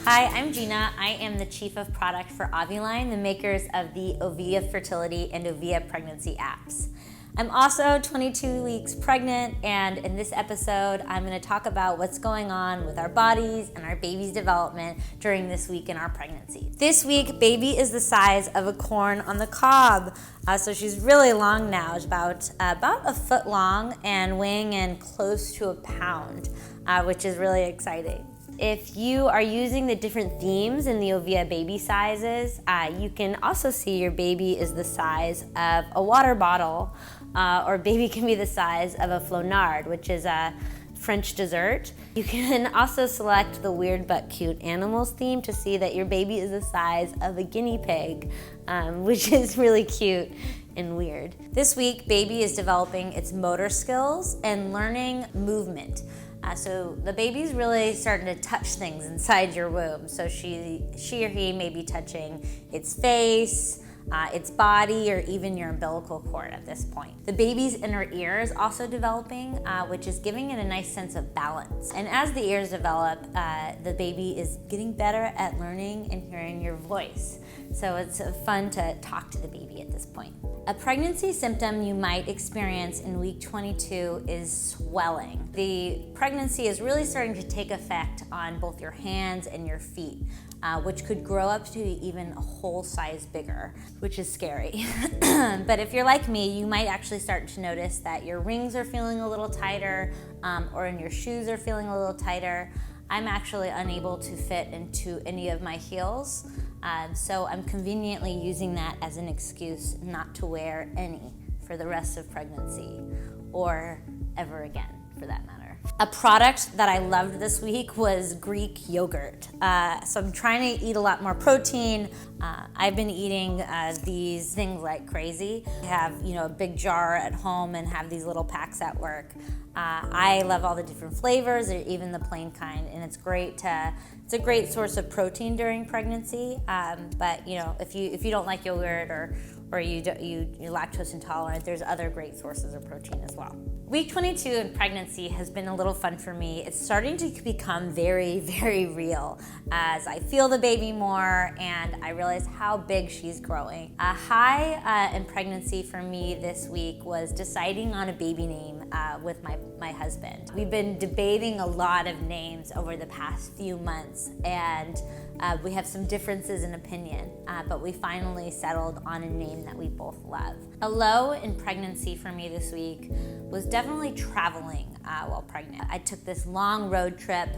Hi, I'm Gina. I am the Chief of Product for Ovia, the makers of the Ovia Fertility and Ovia Pregnancy apps. I'm also 22 weeks pregnant, and in this episode, I'm going to talk about what's going on with our bodies and our baby's development during this week in our pregnancy. This week, baby is the size of a corn on the cob. So she's really long now. She's about a foot long and weighing in close to a pound, which is really exciting. If you are using the different themes in the Ovia baby sizes, you can also see your baby is the size of a water bottle, or baby can be the size of a flonard, which is a French dessert. You can also select the weird but cute animals theme to see that your baby is the size of a guinea pig, which is really cute and weird. This week, baby is developing its motor skills and learning movement. So the baby's really starting to touch things inside your womb. So she or he may be touching its face, its body, or even your umbilical cord at this point. The baby's inner ear is also developing, which is giving it a nice sense of balance. And as the ears develop, the baby is getting better at learning and hearing your voice. So it's fun to talk to the baby at this point. A pregnancy symptom you might experience in week 22 is swelling. The pregnancy is really starting to take effect on both your hands and your feet, which could grow up to even a whole size bigger, which is scary. But if you're like me, you might actually start to notice that your rings are feeling a little tighter, or in your shoes are feeling a little tighter. I'm actually unable to fit into any of my heels, so I'm conveniently using that as an excuse not to wear any for the rest of pregnancy, or ever again for that matter. A product that I loved this week was Greek yogurt. So I'm trying to eat a lot more protein. I've been eating these things like crazy. I have a big jar at home and have these little packs at work. I love all the different flavors, or even the plain kind, and it's a great source of protein during pregnancy. But if you don't like yogurt or you're lactose intolerant, there's other great sources of protein as well. Week 22 in pregnancy has been a little fun for me. It's starting to become very, very real as I feel the baby more and I realize how big she's growing. A high in pregnancy for me this week was deciding on a baby name with my husband. We've been debating a lot of names over the past few months, and we have some differences in opinion, but we finally settled on a name that we both love. A low in pregnancy for me this week was definitely traveling while pregnant. I took this long road trip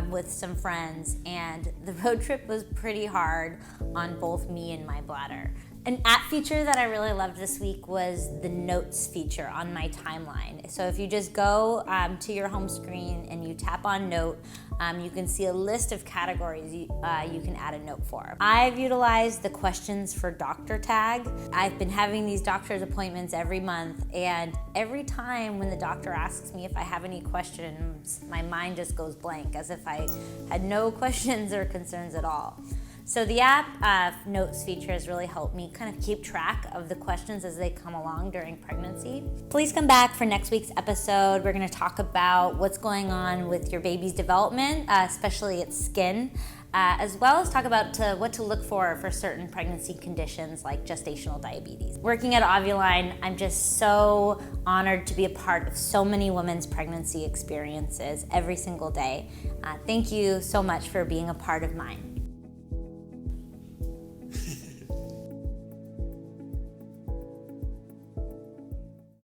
with some friends, and the road trip was pretty hard on both me and my bladder. An app feature that I really loved this week was the notes feature on my timeline. So if you just go to your home screen and you tap on note, you can see a list of categories you can add a note for. I've utilized the questions for doctor tag. I've been having these doctor's appointments every month, and every time when the doctor asks me if I have any questions, my mind just goes blank, as if I had no questions or concerns at all. So the app notes feature has really helped me kind of keep track of the questions as they come along during pregnancy. Please come back for next week's episode. We're going to talk about what's going on with your baby's development, especially its skin, as well as talk about what to look for certain pregnancy conditions like gestational diabetes. Working at Ovia, I'm just so honored to be a part of so many women's pregnancy experiences every single day. Thank you so much for being a part of mine.